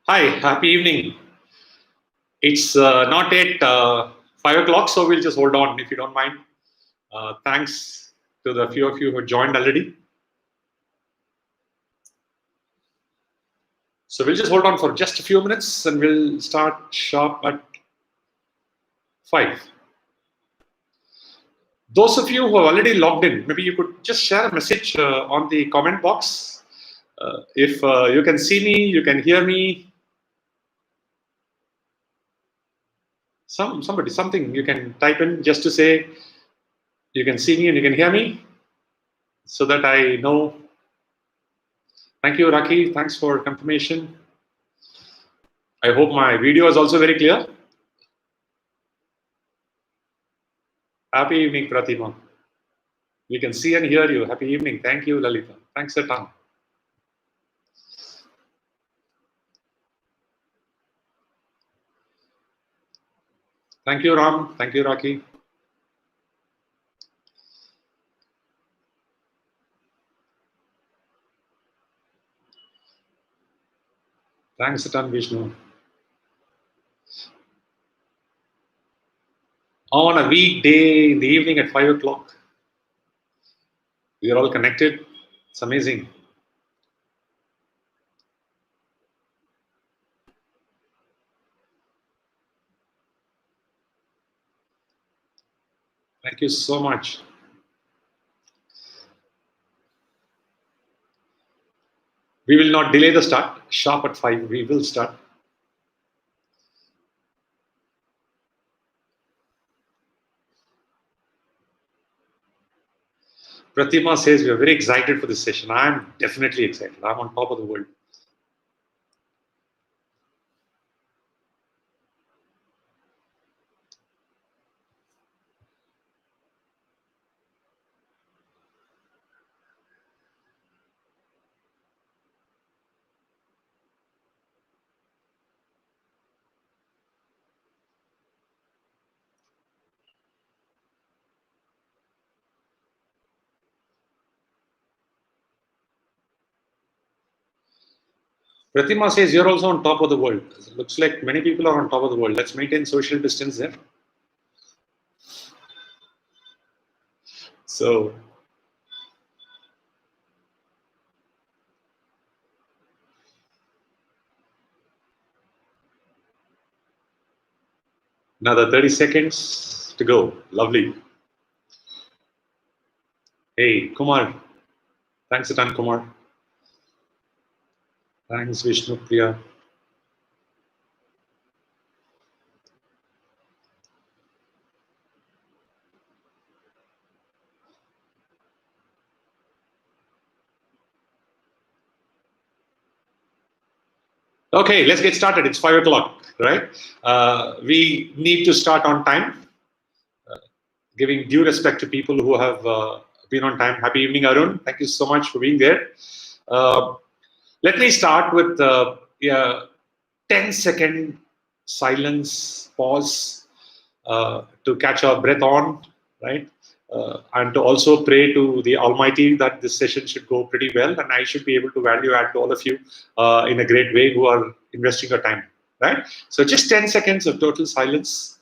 Hi, happy evening. It's not yet 5 o'clock, so we'll just hold on if you don't mind. Thanks to the few of you who joined already. So we'll just hold on for just a few minutes and we'll start sharp at 5. Those of you who have already logged in, maybe you could just share a message on the comment box. If you can see me, you can hear me, something you can type in just to say you can see me and you can hear me so that I know. Thank you, Raki. Thanks for confirmation. I hope my video is also very clear. Happy evening, Pratima. We can see and hear you. Happy evening. Thank you, Lalita. Thanks a ton. Thank you, Ram. Thank you, Raki. Thanks a ton, Vishnu. On a weekday in the evening at 5 o'clock, we are all connected. It's amazing. Thank you so much. We will not delay the start. Sharp at 5, we will start. Pratima says we are very excited for this session. I'm definitely excited. I'm on top of the world. Pratima says you're also on top of the world. It looks like many people are on top of the world. Let's maintain social distance there. So, another 30 seconds to go. Lovely. Hey, Kumar. Thanks a ton, Kumar. Thanks, Vishnu Priya. Okay, let's get started. It's 5 o'clock, right? We need to start on time, giving due respect to people who have been on time. Happy evening, Arun. Thank you so much for being there. Uh, Let me start with 10-second silence, pause to catch our breath on, right? And to also pray to the Almighty that this session should go pretty well and I should be able to value add to all of you in a great way who are investing your time, right? So just 10 seconds of total silence.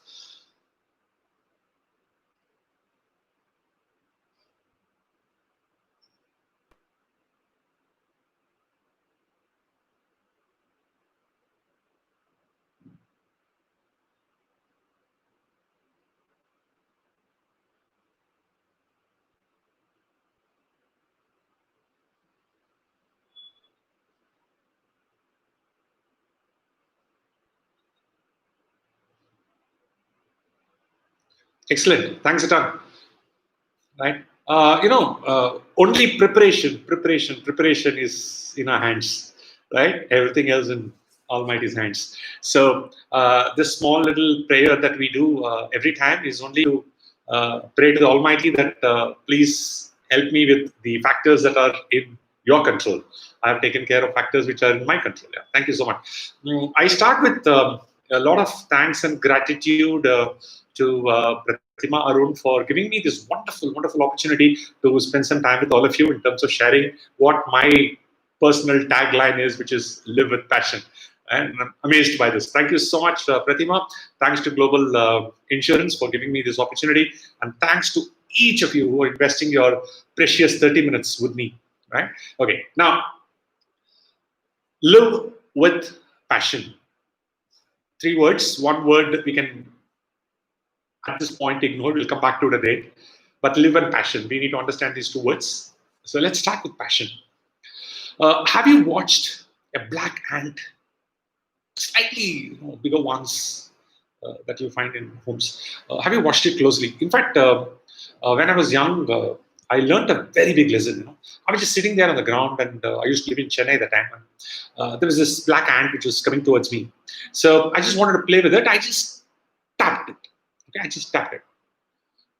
Excellent. Thanks a ton. Right? Only preparation is in our hands, right? Everything else in Almighty's hands. So this small little prayer that we do every time is only to pray to the Almighty that please help me with the factors that are in your control. I have taken care of factors which are in my control. Yeah. Thank you so much. I start with a lot of thanks and gratitude to Pratima Arun for giving me this wonderful opportunity to spend some time with all of you in terms of sharing what my personal tagline is, which is live with passion. And I'm amazed by this. Thank you so much, Pratima. Thanks to Global Insurance for giving me this opportunity. And thanks to each of you who are investing your precious 30 minutes with me. Right? Okay. Now, live with passion. 3 words. One word we can, at this point, ignore. We'll come back to it a day. But live and passion. We need to understand these 2 words. So let's start with passion. Have you watched a black ant? Slightly bigger ones that you find in homes. Have you watched it closely? In fact, when I was young, I learned a very big lesson. I was just sitting there on the ground, and I used to live in Chennai at the time. And, there was this black ant which was coming towards me. So I just wanted to play with it. I just tapped it. Okay, I just tapped it.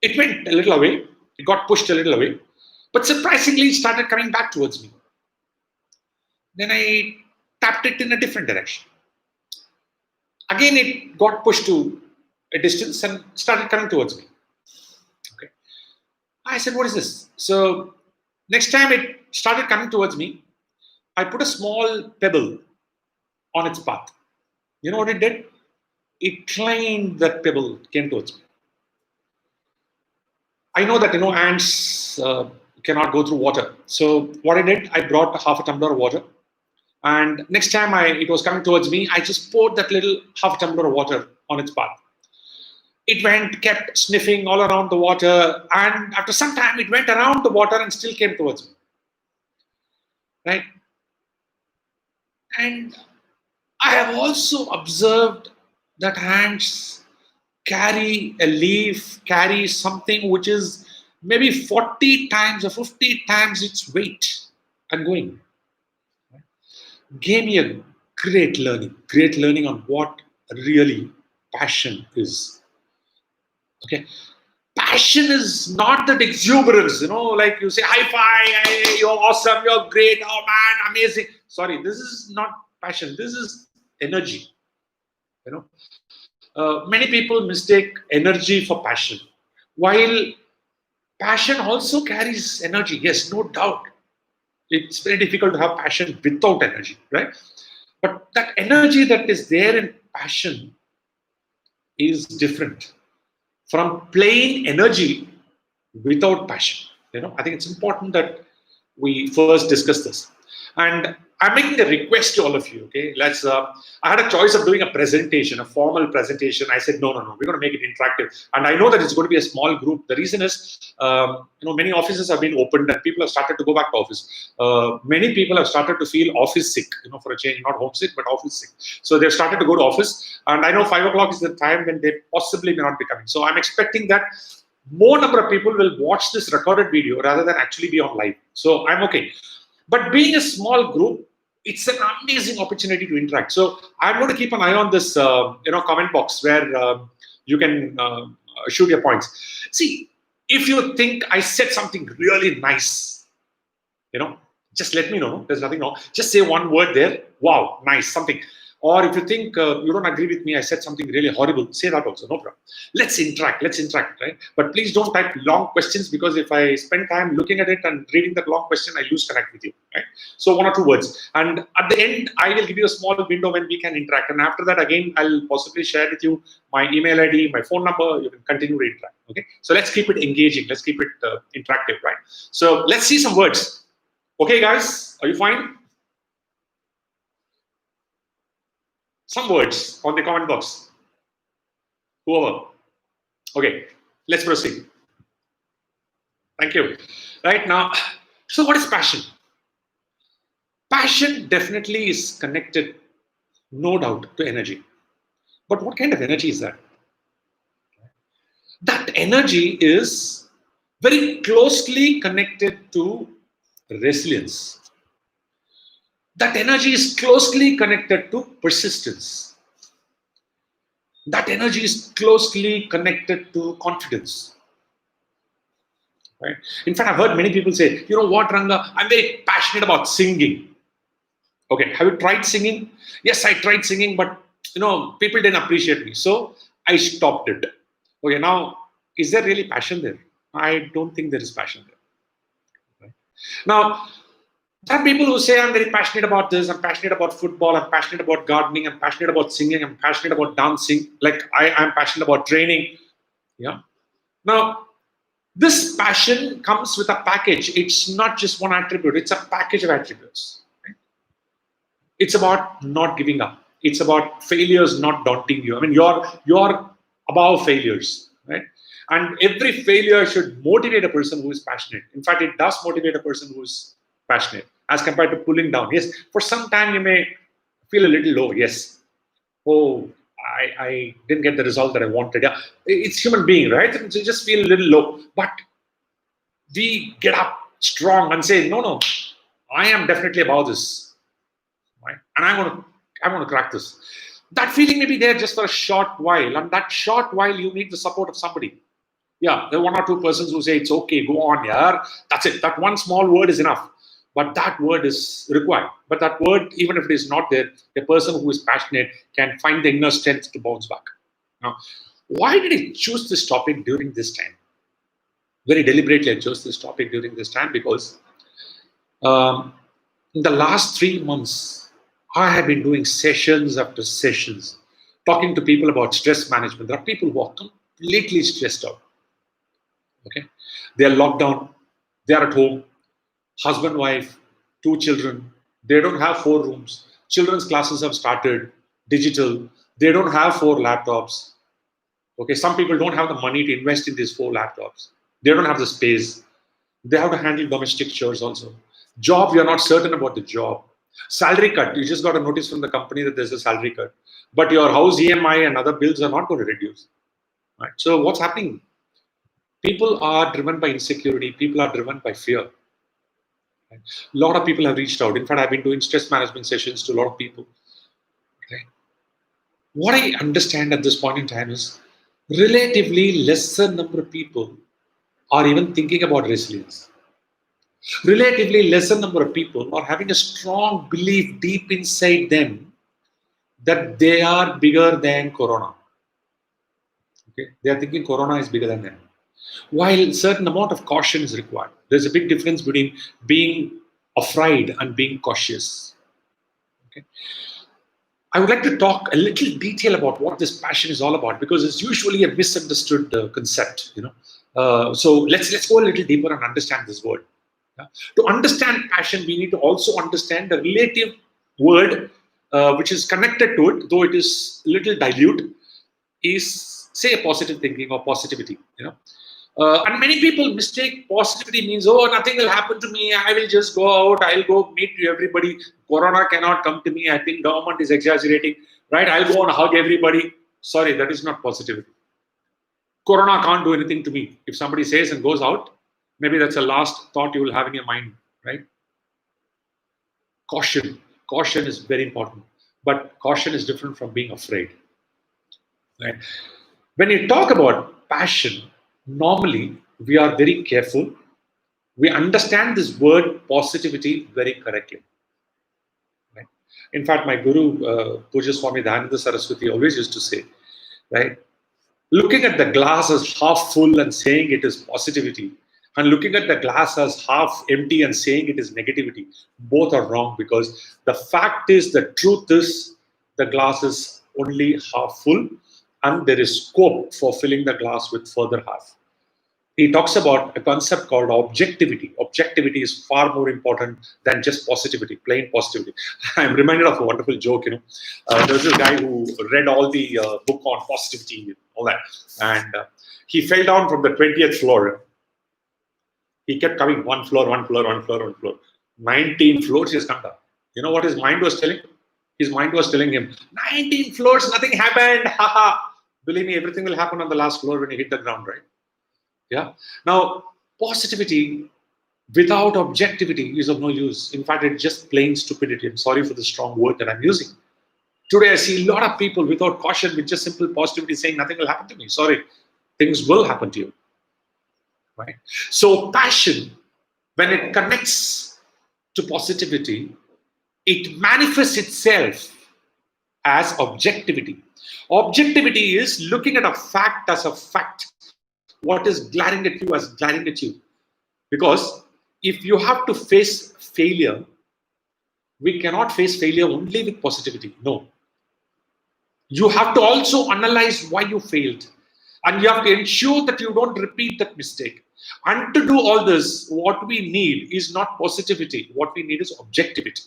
It went a little away. It got pushed a little away, but surprisingly, it started coming back towards me. Then I tapped it in a different direction. Again, it got pushed to a distance and started coming towards me. Okay. I said, what is this? So next time it started coming towards me, I put a small pebble on its path. You know what it did? It climbed that pebble, came towards me. I know that ants cannot go through water. So what I did, I brought half a tumbler of water. And next time it was coming towards me, I just poured that little half tumbler of water on its path. It went, kept sniffing all around the water, and after some time, it went around the water and still came towards me. Right? And I have also observed that ants carry a leaf, carry something which is maybe 40 times or 50 times its weight and going. Gave me a great learning on what really passion is. Okay, passion is not that exuberance, like you say, high five, you're awesome, you're great, oh man, amazing. Sorry, this is not passion. This is energy. Many people mistake energy for passion, while passion also carries energy. Yes, no doubt. It's very difficult to have passion without energy, right? But that energy that is there in passion is different from plain energy without passion. I think it's important that we first discuss this. And I'm making a request to all of you. Okay, let's. I had a choice of doing a presentation, a formal presentation. I said, no. We're going to make it interactive. And I know that it's going to be a small group. The reason is, many offices have been opened and people have started to go back to office. Many people have started to feel office sick, for a change, not homesick, but office sick. So they've started to go to office. And I know 5 o'clock is the time when they possibly may not be coming. So I'm expecting that more number of people will watch this recorded video rather than actually be on live. So I'm okay. But being a small group, it's an amazing opportunity to interact. So I'm going to keep an eye on this, comment box where you can shoot your points. See, if you think I said something really nice, just let me know. There's nothing wrong. Just say one word there. Wow, nice, something. Or if you think you don't agree with me, I said something really horrible, say that also, no problem. Let's interact, right? But please don't type long questions, because if I spend time looking at it and reading that long question, I lose connect with you, right? So 1 or 2 words. And at the end, I will give you a small window when we can interact. And after that, again, I'll possibly share with you my email ID, my phone number. You can continue to interact, okay? So let's keep it engaging. Let's keep it interactive, right? So let's see some words. Okay, guys, are you fine? Some words on the comment box. Whoever. Okay, let's proceed. Thank you. Right now, so what is passion? Passion definitely is connected, no doubt, to energy. But what kind of energy is that? That energy is very closely connected to resilience. That energy is closely connected to persistence. That energy is closely connected to confidence. Right? In fact, I've heard many people say, you know what, Ranga, I'm very passionate about singing. Okay, have you tried singing? Yes, I tried singing, but people didn't appreciate me. So I stopped it. Okay, now, is there really passion there? I don't think there is passion there. Right? Now, There are people who say, I'm very passionate about this, I'm passionate about football, I'm passionate about gardening, I'm passionate about singing, I'm passionate about dancing, like I'm passionate about training. Yeah. Now, this passion comes with a package. It's not just one attribute, it's a package of attributes. Right? It's about not giving up. It's about failures not daunting you. I mean, you're above failures, right? And every failure should motivate a person who is passionate. In fact, it does motivate a person who is passionate as compared to pulling down. Yes, for some time you may feel a little low. Yes. Oh, I didn't get the result that I wanted. Yeah, it's human being, right? So you just feel a little low. But we get up strong and say, no, no, I am definitely above this, right? And I want to crack this. That feeling may be there just for a short while, and that short while you need the support of somebody. Yeah, there are one or two persons who say it's okay, go on, yeah. That's it. That one small word is enough. But that word is required. But that word, even if it is not there, the person who is passionate can find the inner strength to bounce back. Now, why did I choose this topic during this time? Very deliberately, I chose this topic during this time because um, in the last 3 months, I have been doing sessions after sessions, talking to people about stress management. There are people who are completely stressed out. Okay, they are locked down, they are at home, husband, wife, two children. They don't have four rooms. Children's classes have started digital. They don't have four laptops. Okay, some people don't have the money to invest in these four laptops. They don't have the space. They have to handle domestic chores also. Job, you're not certain about the job. Salary cut, you just got a notice from the company that there's a salary cut. But your house EMI and other bills are not going to reduce. Right? So what's happening? People are driven by insecurity. People are driven by fear. Right? A lot of people have reached out. In fact, I've been doing stress management sessions to a lot of people. Right? What I understand at this point in time is relatively lesser number of people are even thinking about resilience. Relatively lesser number of people are having a strong belief deep inside them that they are bigger than corona. Okay, they are thinking corona is bigger than them. While certain amount of caution is required, there's a big difference between being afraid and being cautious. Okay, I would like to talk a little detail about what this passion is all about because it's usually a misunderstood concept. So let's go a little deeper and understand this word. Yeah. To understand passion, we need to also understand the relative word which is connected to it, though it is little dilute, is say positive thinking or positivity. And many people mistake positivity means, oh, nothing will happen to me. I will just go out. I'll go meet everybody. Corona cannot come to me. I think government is exaggerating, right? I'll go and hug everybody. Sorry, that is not positivity. Corona can't do anything to me. If somebody says and goes out, maybe that's the last thought you will have in your mind, right? Caution. Caution is very important. But caution is different from being afraid. Right? When you talk about passion, normally we are very careful. We understand this word positivity very correctly. Right? In fact, my guru, Puja Swami Dayananda Saraswati, always used to say, right, looking at the glass as half full and saying it is positivity, and looking at the glass as half empty and saying it is negativity, both are wrong because the fact is, the truth is, the glass is only half full and there is scope for filling the glass with further half. He talks about a concept called objectivity. Objectivity is far more important than just positivity, plain positivity. I'm reminded of a wonderful joke. There's this guy who read all the book on positivity and all that, and he fell down from the 20th floor. He kept coming one floor, one floor, one floor, one floor. 19 floors he has come down. You know what his mind was telling? His mind was telling him, 19 floors, nothing happened. Haha. Believe me, everything will happen on the last floor when you hit the ground, right? Yeah. Now, positivity without objectivity is of no use. In fact, it's just plain stupidity. I'm sorry for the strong word that I'm using. Today, I see a lot of people without caution, with just simple positivity saying nothing will happen to me. Sorry, things will happen to you. Right? So, passion, when it connects to positivity, it manifests itself as objectivity. Objectivity is looking at a fact as a fact. What is glaring at you as glaring at you. Because if you have to face failure, we cannot face failure only with positivity. No. You have to also analyze why you failed. And you have to ensure that you don't repeat that mistake. And to do all this, what we need is not positivity. What we need is objectivity.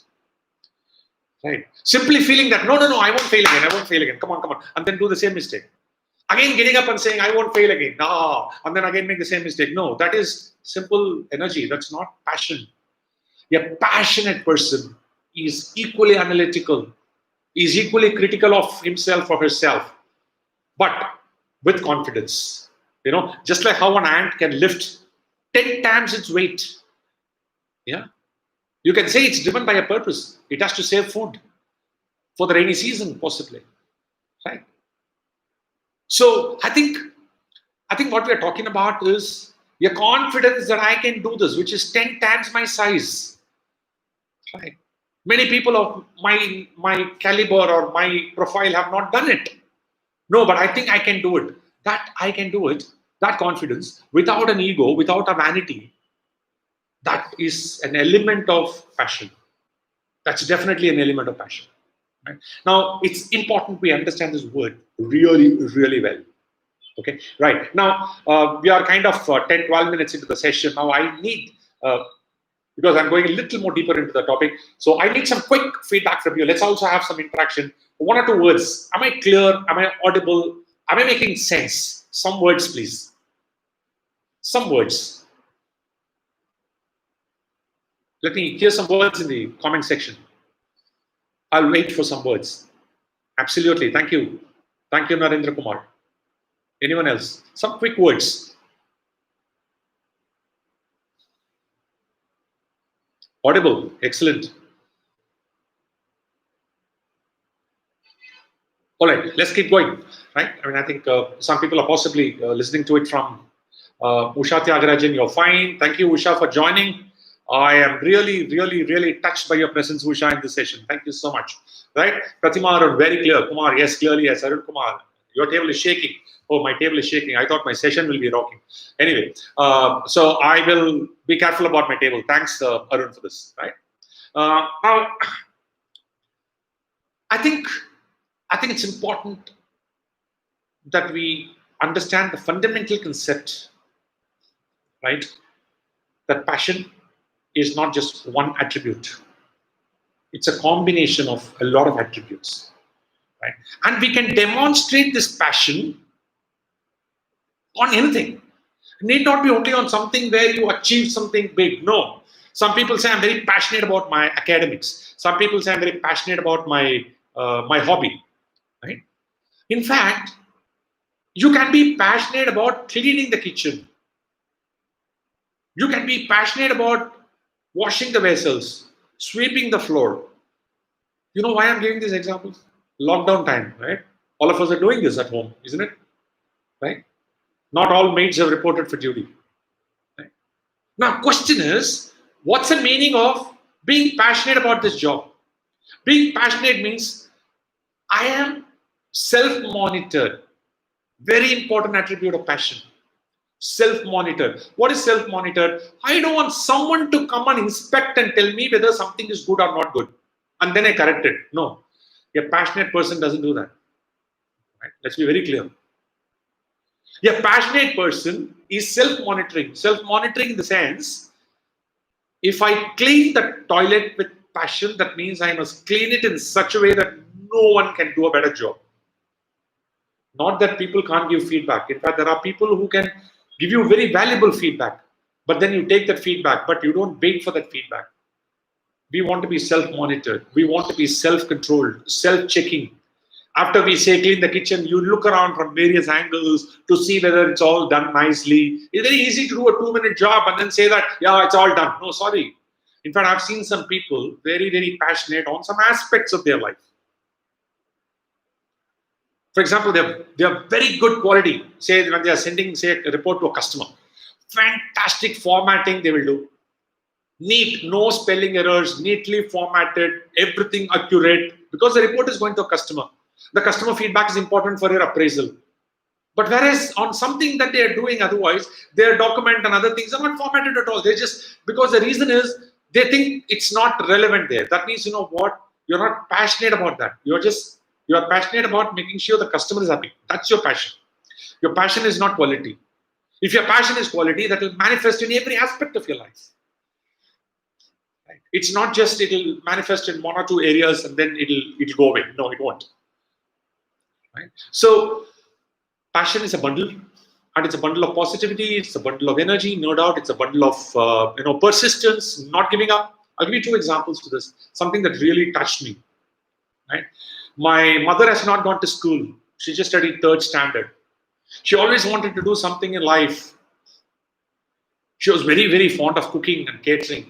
Right? Simply feeling that, no, I won't fail again. I won't fail again. Come on. And then do the same mistake. Again, getting up and saying, I won't fail again. No. And then again make the same mistake. No, that is simple energy. That's not passion. A passionate person is equally analytical, is equally critical of himself or herself, but with confidence. Just like how an ant can lift 10 times its weight. Yeah. You can say it's driven by a purpose. It has to save food for the rainy season, possibly. Right? So I think what we're talking about is your confidence that I can do this, which is 10 times my size. Right? Many people of my caliber or my profile have not done it. No, but I think I can do it. That I can do it, that confidence, without an ego, without a vanity, that is an element of passion. That's definitely an element of passion. Right? Now, it's important we understand this word really, really well. Okay, right. Now, we are kind of 10, 12 minutes into the session. Now, I need, because I'm going a little more deeper into the topic, so I need some quick feedback from you. Let's also have some interaction. One or two words. Am I clear? Am I audible? Am I making sense? Some words, please. Some words. Let me hear some words in the comment section. I'll wait for some words. Absolutely. Thank you. Thank you, Narendra Kumar. Anyone else? Some quick words. Audible. Excellent. All right. Let's keep going. Right. I mean, I think some people are possibly listening to it from Usha Tyagarajan. You're fine. Thank you, Usha, for joining. I am really, really, really touched by your presence, Usha, in this session. Thank you so much. Right? Pratima Arun, very clear. Kumar, yes, clearly, yes. Arun Kumar, your table is shaking. Oh, my table is shaking. I thought my session will be rocking. Anyway, so I will be careful about my table. Thanks, Arun, for this. Right? Now, I think it's important that we understand the fundamental concept, right? That passion is not just one attribute. It's a combination of a lot of attributes, right? And we can demonstrate this passion on anything. It need not be only on something where you achieve something big. No. Some people say I'm very passionate about my academics. Some people say I'm very passionate about my hobby, right? In fact, you can be passionate about cleaning the kitchen. You can be passionate about washing the vessels, sweeping the floor. You know why I'm giving these examples? Lockdown time, right? All of us are doing this at home, isn't it? Right? Not all maids have reported for duty. Right? Now, question is, what's the meaning of being passionate about this job? Being passionate means I am self-monitored. Very important attribute of passion. Self-monitored. What is self-monitored? I don't want someone to come and inspect and tell me whether something is good or not good. And then I correct it. No. A passionate person doesn't do that. Right? Let's be very clear. A passionate person is self-monitoring. Self-monitoring in the sense, if I clean the toilet with passion, that means I must clean it in such a way that no one can do a better job. Not that people can't give feedback. In fact, there are people who can give you very valuable feedback, but then you take that feedback, but you don't wait for that feedback. We want to be self-monitored. We want to be self-controlled, self-checking. After we say clean the kitchen, you look around from various angles to see whether it's all done nicely. It's very easy to do a 2-minute job and then say that, yeah, it's all done. No, sorry. In fact, I've seen some people very, very passionate on some aspects of their life. For example, they have very good quality. Say when they are sending, say, a report to a customer. Fantastic formatting they will do. Neat, no spelling errors, neatly formatted, everything accurate, because the report is going to a customer. The customer feedback is important for your appraisal. But whereas on something that they are doing otherwise, their document and other things are not formatted at all. They just, because the reason is they think it's not relevant there. That means, you know what, you're not passionate about that. You're passionate about making sure the customer is happy. That's your passion. Your passion is not quality. If your passion is quality, that will manifest in every aspect of your life. Right? It's not just it'll manifest in one or two areas and then it'll go away. No, it won't. Right? So passion is a bundle, and it's a bundle of positivity. It's a bundle of energy, no doubt. It's a bundle of persistence, not giving up. I'll give you two examples to this. Something that really touched me. Right? My mother has not gone to school. She just studied third standard. She always wanted to do something in life. She was very, very fond of cooking and catering.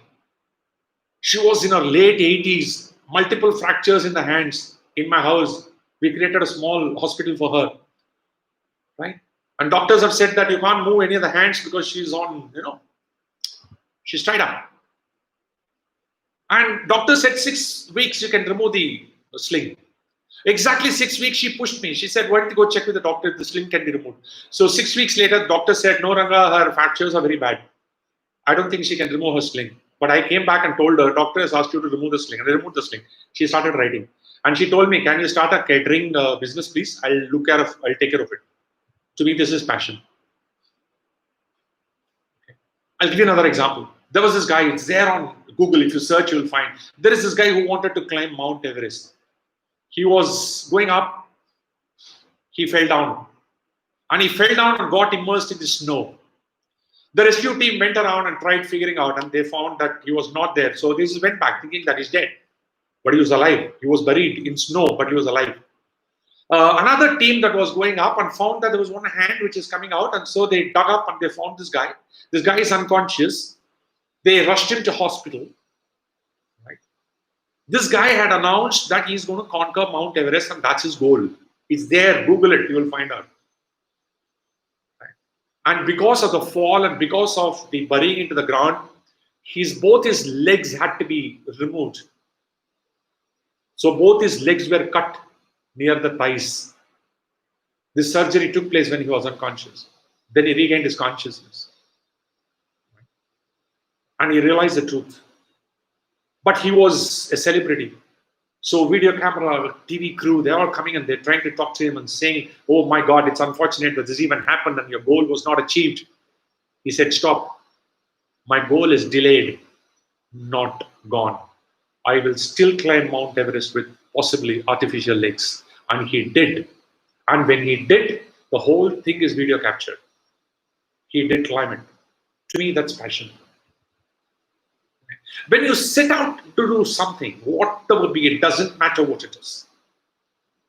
She was in her late 80s, multiple fractures in the hands. In my house, we created a small hospital for her. Right? And doctors have said that you can't move any of the hands because she's she's tied up. And doctor said 6 weeks you can remove the sling. Exactly 6 weeks she pushed me. She said, why don't you go check with the doctor if the sling can be removed. So 6 weeks later, the doctor said, no, Ranga, her fractures are very bad. I don't think she can remove her sling. But I came back and told her, doctor has asked you to remove the sling. And I removed the sling. She started writing. And she told me, can you start a catering business, please? I'll take care of it. To me, this is passion. Okay. I'll give you another example. There was this guy, it's there on Google. If you search, you'll find. There is this guy who wanted to climb Mount Everest. He was going up, he fell down. And he fell down and got immersed in the snow. The rescue team went around and tried figuring out, and they found that he was not there. So they just went back thinking that he's dead. But he was alive. He was buried in snow, but he was alive. Another team that was going up and found that there was one hand which is coming out, and so they dug up and they found this guy. This guy is unconscious. They rushed him to hospital. Right? This guy had announced that he's going to conquer Mount Everest, and that's his goal. It's there. Google it. You will find out. Right? And because of the fall and because of the burying into the ground, both his legs had to be removed. So both his legs were cut near the thighs. This surgery took place when he was unconscious. Then he regained his consciousness. And he realized the truth. But he was a celebrity. So video camera, TV crew, they're all coming and they're trying to talk to him and saying, oh my God, it's unfortunate that this even happened and your goal was not achieved. He said, stop. My goal is delayed, not gone. I will still climb Mount Everest with possibly artificial legs. And he did. And when he did, the whole thing is video captured. He did climb it. To me, that's passion. When you set out to do something, whatever be, it doesn't matter what it is.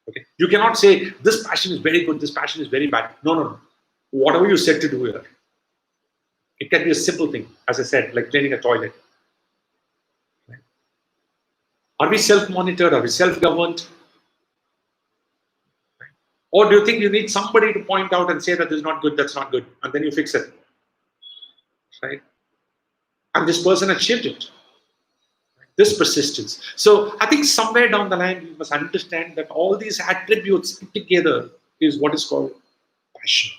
Okay? You cannot say, this passion is very good, this passion is very bad. No. Whatever you set to do here, it can be a simple thing, as I said, like cleaning a toilet. Right? Are we self-monitored? Are we self-governed? Right? Or do you think you need somebody to point out and say that this is not good, that's not good, and then you fix it? Right? And this person achieved it. This persistence. So I think somewhere down the line, you must understand that all these attributes put together is what is called passion.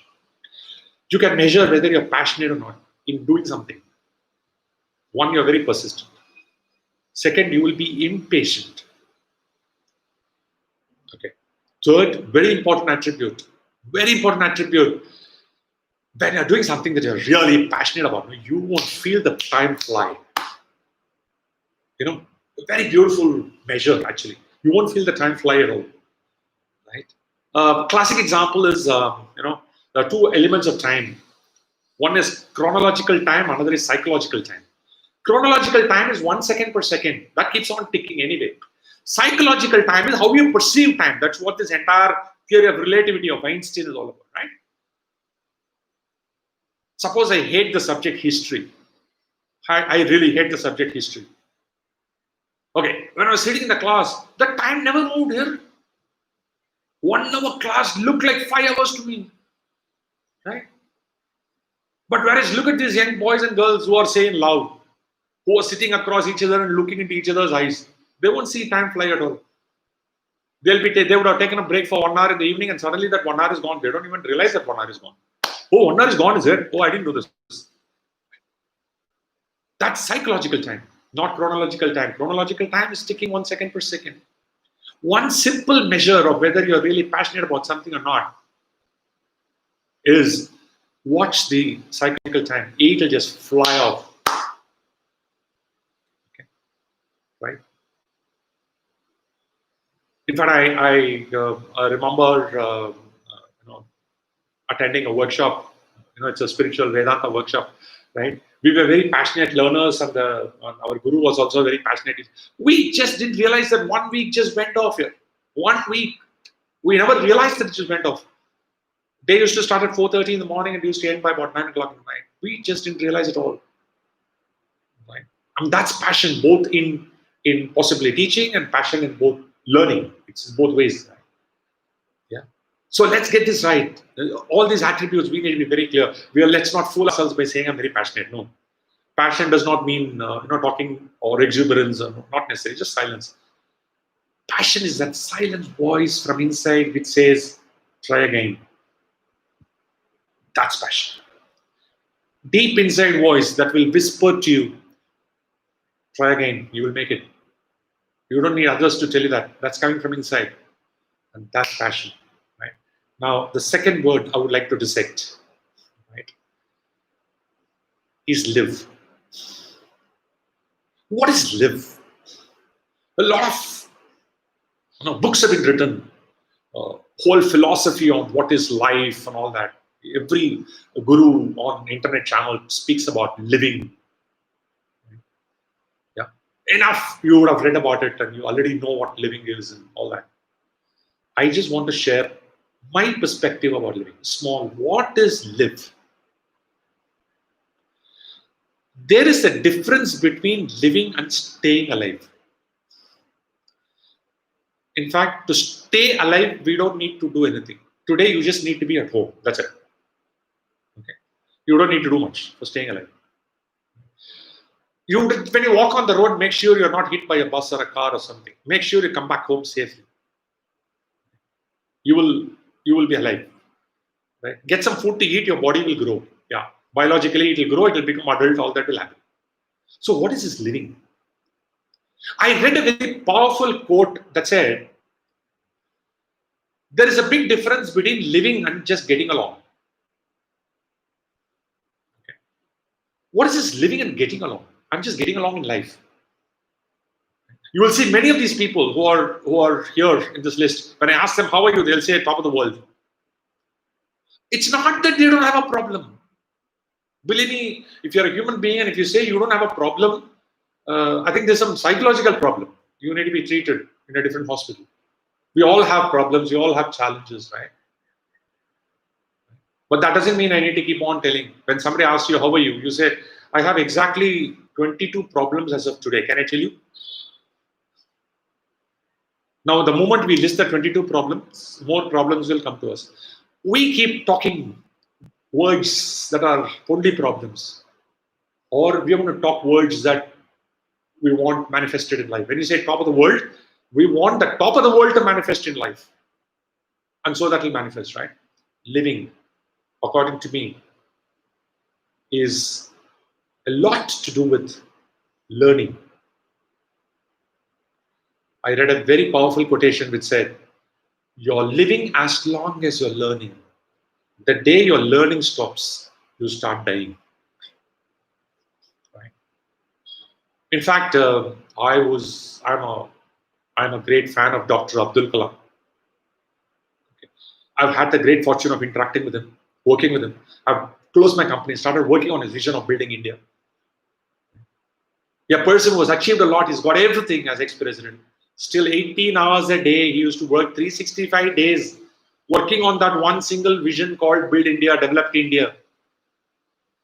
You can measure whether you're passionate or not in doing something. One, you're very persistent. Second, you will be impatient. Okay. Third, very important attribute. When you're doing something that you're really passionate about, you won't feel the time fly. A very beautiful measure, actually. You won't feel the time fly at all. Right? Classic example is, there are two elements of time. One is chronological time, another is psychological time. Chronological time is 1 second per second. That keeps on ticking anyway. Psychological time is how you perceive time. That's what this entire theory of relativity of Einstein is all about, right? Suppose I hate the subject history. I really hate the subject history. Okay, when I was sitting in the class, the time never moved here. 1 hour class looked like 5 hours to me. Right? But whereas look at these young boys and girls who are saying loud, who are sitting across each other and looking into each other's eyes. They won't see time fly at all. They would have taken a break for 1 hour in the evening, and suddenly that 1 hour is gone. They don't even realize that 1 hour is gone. Oh, 1 hour is gone, is it? Oh, I didn't do this. That's psychological time, not chronological time. Chronological time is ticking 1 second per second. One simple measure of whether you're really passionate about something or not is watch the cyclical time. It'll just fly off. Okay. Right? In fact, I remember attending a workshop. It's a spiritual Vedanta workshop, right? We were very passionate learners, and our guru was also very passionate. We just didn't realize that 1 week just went off here. 1 week, we never realized that it just went off. They used to start at 4:30 in the morning and used to end by about 9 o'clock at night. We just didn't realize it all. Right? And that's passion, both in possibly teaching and passion in both learning. It's both ways. Yeah. So let's get this right. All these attributes, we need to be very clear. Let's not fool ourselves by saying I'm very passionate. No. Passion does not mean talking or exuberance, or not necessarily, just silence. Passion is that silent voice from inside which says, try again. That's passion. Deep inside voice that will whisper to you, try again, you will make it. You don't need others to tell you that. That's coming from inside. And that's passion. Right? Now, the second word I would like to dissect, right, is live. What is live? A lot of books have been written, whole philosophy on what is life and all that. Every guru on internet channel speaks about living. Yeah, enough. You would have read about it and you already know what living is and all that. I just want to share my perspective about living. Small. What is live? There is a difference between living and staying alive. In fact, to stay alive, we don't need to do anything. Today, you just need to be at home. That's it. Okay. You don't need to do much for staying alive. When you walk on the road, make sure you're not hit by a bus or a car or something. Make sure you come back home safely. You will be alive. Right? Get some food to eat, your body will grow. Yeah. Biologically, it will grow, it will become adult, all that will happen. So what is this living? I read a very powerful quote that said, there is a big difference between living and just getting along. Okay. What is this living and getting along? I'm just getting along in life. You will see many of these people who are here in this list. When I ask them, how are you? They'll say top of the world. It's not that they don't have a problem. Believe me, if you're a human being and if you say you don't have a problem, I think there's some psychological problem. You need to be treated in a different hospital. We all have problems. We all have challenges, right? But that doesn't mean I need to keep on telling. When somebody asks you, how are you? You say, I have exactly 22 problems as of today. Can I tell you? Now, the moment we list the 22 problems, more problems will come to us. We keep talking words that are only problems. Or we want to talk words that we want manifested in life. When you say top of the world, we want the top of the world to manifest in life. And so that will manifest, right? Living, according to me, is a lot to do with learning. I read a very powerful quotation which said, you're living as long as you're learning. The day your learning stops, you start dying. Right? In fact, I'm a great fan of Dr. Abdul Kalam. Okay. I've had the great fortune of interacting with him, working with him. I've closed my company, started working on his vision of building India. A person who has achieved a lot, he's got everything as ex-president. Still 18 hours a day, he used to work 365 days working on that one single vision called Build India, Develop India.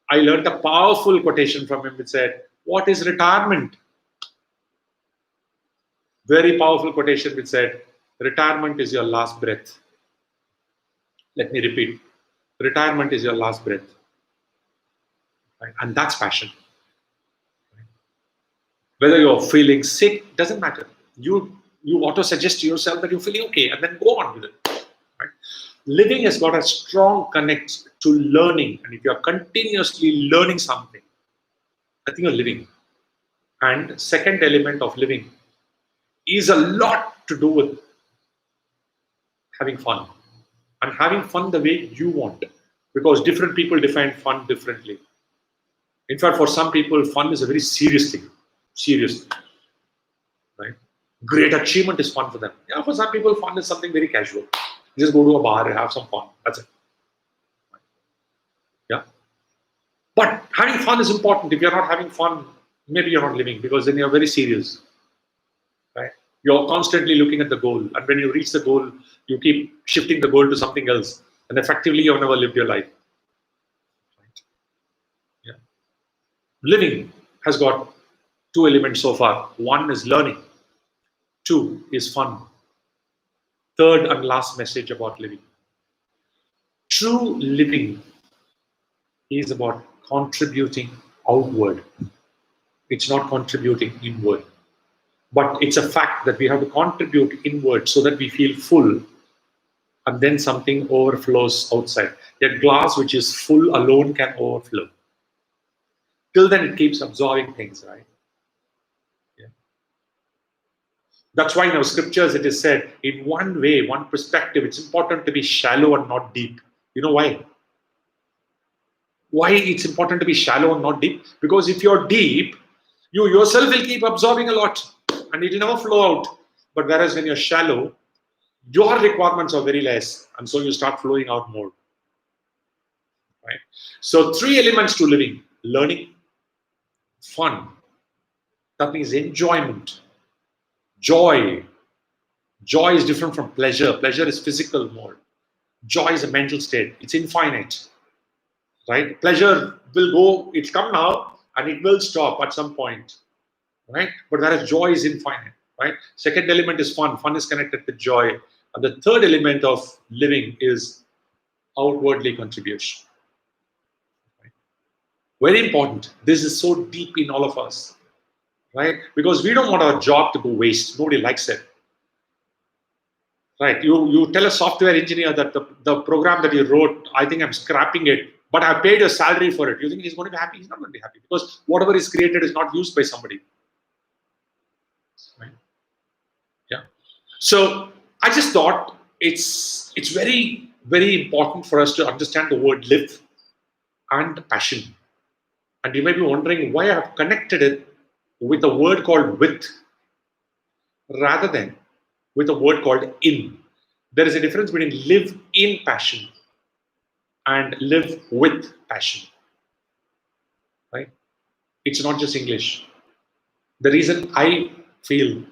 I learned a powerful quotation from him which said, what is retirement? Very powerful quotation which said, retirement is your last breath. Let me repeat. Retirement is your last breath. Right? And that's passion. Whether you're feeling sick, doesn't matter. You You auto-suggest to yourself that you're feeling okay, and then go on with it. Right? Living has got a strong connect to learning, and if you are continuously learning something, I think you're living. And second element of living is a lot to do with having fun, and having fun the way you want, because different people define fun differently. In fact, for some people, fun is a very serious thing. Serious, right? Great achievement is fun for them. Yeah, for some people, fun is something very casual. Just go to a bar and have some fun. That's it. Yeah. But having fun is important. If you're not having fun, maybe you're not living, because then you're very serious. Right? You're constantly looking at the goal. And when you reach the goal, you keep shifting the goal to something else. And effectively, you've never lived your life. Right? Yeah. Living has got two elements so far. One is learning. Two is fun. Third and last message about living. True living is about contributing outward. It's not contributing inward. But it's a fact that we have to contribute inward so that we feel full, and then something overflows outside. A glass which is full alone can overflow. Till then, it keeps absorbing things, right? Yeah. That's why in our scriptures it is said, in one way, one perspective, it's important to be shallow and not deep. You know why? Why it's important to be shallow and not deep? Because if you're deep, you yourself will keep absorbing a lot and it will never flow out. But whereas when you're shallow, your requirements are very less, and so you start flowing out more. Right? So three elements to living: learning, fun, that means enjoyment, joy. Joy is different from pleasure. Pleasure is physical more. Joy is a mental state. It's infinite. Right? Pleasure will go, it's come now and it will stop at some point. Right? But whereas joy is infinite. Right? Second element is fun. Fun is connected to joy. And the third element of living is outwardly contribution. Right? Very important. This is so deep in all of us. Right? Because we don't want our job to go waste. Nobody likes it. Right? You tell a software engineer that the program that you wrote, I think I'm scrapping it, but I paid a salary for it. You think he's going to be happy? He's not going to be happy, because whatever is created is not used by somebody. Right? Yeah. So I just thought it's very, very important for us to understand the word live and passion. And you may be wondering why I have connected it with a word called with rather than with a word called in. There is a difference between live in passion and live with passion. Right? It's not just English. The reason I feel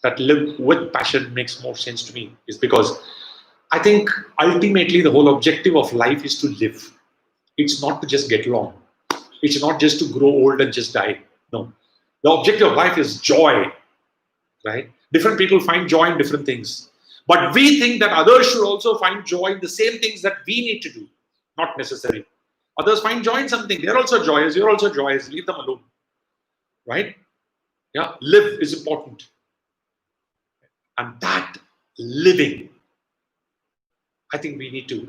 that live with passion makes more sense to me is because I think ultimately the whole objective of life is to live. It's not to just get along. It's not just to grow old and just die. No. The objective of life is joy. Right? Different people find joy in different things. But we think that others should also find joy in the same things that we need to do. Not necessary. Others find joy in something. They're also joyous. You're also joyous. Leave them alone. Right? Yeah. Live is important. And that living, I think we need to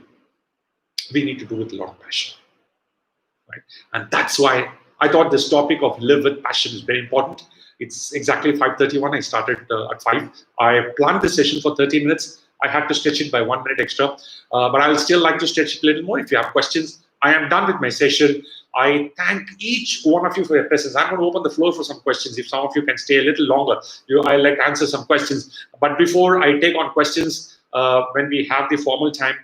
do with a lot of passion. Right? And that's why I thought this topic of live with passion is very important. It's exactly 5:31. I started at 5. I planned this session for 30 minutes. I had to stretch it by 1 minute extra, but I will still like to stretch it a little more. If you have questions, I am done with my session. I thank each one of you for your presence. I'm going to open the floor for some questions. If some of you can stay a little longer, I'd like to answer some questions. But before I take on questions, when we have the formal time,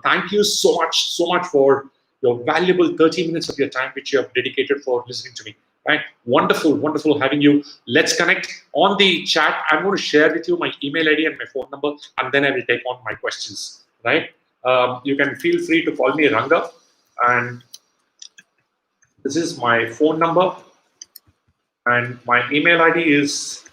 thank you so much for your valuable 30 minutes of your time, which you have dedicated for listening to me. Right? Wonderful, wonderful having you. Let's connect on the chat. I'm going to share with you my email ID and my phone number, and then I will take on my questions. Right? You can feel free to call me Ranga, and this is my phone number, and my email ID is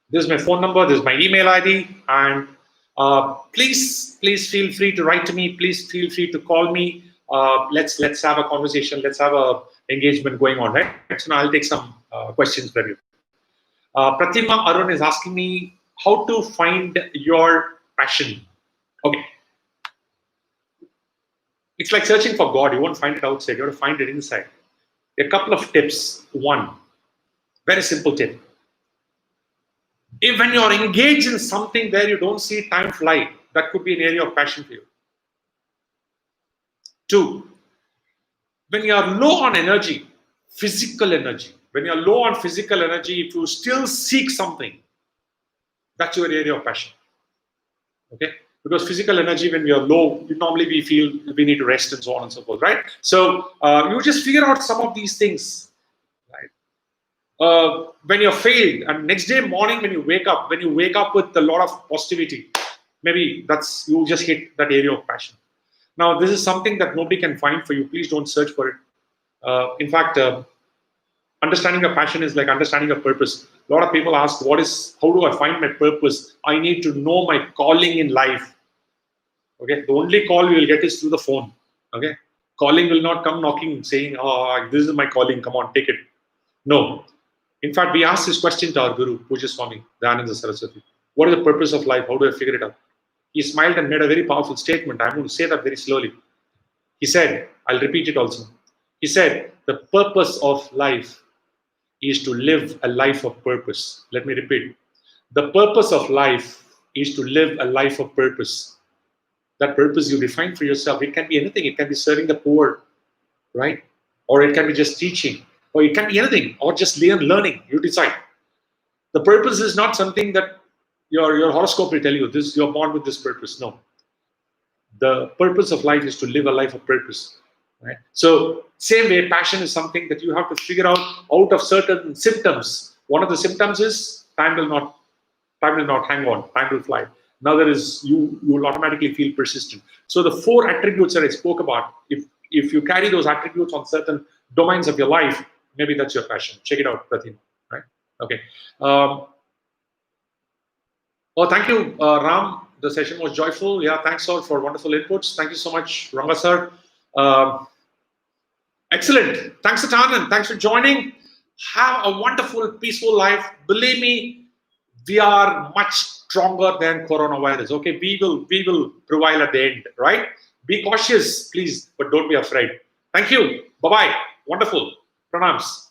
this is my phone number, this is my email ID, and Please feel free to write to me. Please feel free to call me. Let's have a conversation. Let's have a engagement going on, right? So now I'll take some questions from you. Pratima Arun is asking me how to find your passion. Okay, it's like searching for God. You won't find it outside. You have to find it inside. A couple of tips. One, very simple tip. If when you're engaged in something where you don't see time fly, that could be an area of passion for you. Two, when you're low on energy, physical energy, when you're low on physical energy, if you still seek something, that's your area of passion. Okay? Because physical energy, when we are low, normally we feel we need to rest and so on and so forth, right? So you just figure out some of these things, right? When you're failed, and next day morning when you wake up with a lot of positivity, maybe that's you just hit that area of passion. Now, this is something that nobody can find for you. Please don't search for it. In fact, understanding a passion is like understanding a purpose. A lot of people ask, how do I find my purpose? I need to know my calling in life. Okay, the only call you will get is through the phone. Okay, calling will not come knocking saying, oh, this is my calling, come on, take it. No. In fact, we asked this question to our Guru, Pujya Swami, Dayananda Saraswati. What is the purpose of life? How do I figure it out? He smiled and made a very powerful statement. I'm going to say that very slowly. He said, I'll repeat it also. He said, the purpose of life is to live a life of purpose. Let me repeat. The purpose of life is to live a life of purpose. That purpose you define for yourself. It can be anything. It can be serving the poor, right? Or it can be just teaching. Or it can be anything. Or just learning. You decide. The purpose is not something that your horoscope will tell you, this you're born with this purpose. No. The purpose of life is to live a life of purpose. Right? So, same way, passion is something that you have to figure out of certain symptoms. One of the symptoms is time will not hang on, time will fly. Another is you will automatically feel persistent. So the 4 attributes that I spoke about, if you carry those attributes on certain domains of your life, maybe that's your passion. Check it out, Pratima. Right? Okay. Thank you, Ram. The session was joyful. Yeah, thanks all for wonderful inputs. Thank you so much, Ranga sir. Excellent. Thanks, Satan, and thanks for joining. Have a wonderful, peaceful life. Believe me, we are much stronger than coronavirus. Okay, we will prevail at the end, right? Be cautious, please, but don't be afraid. Thank you. Bye-bye. Wonderful. Pranams.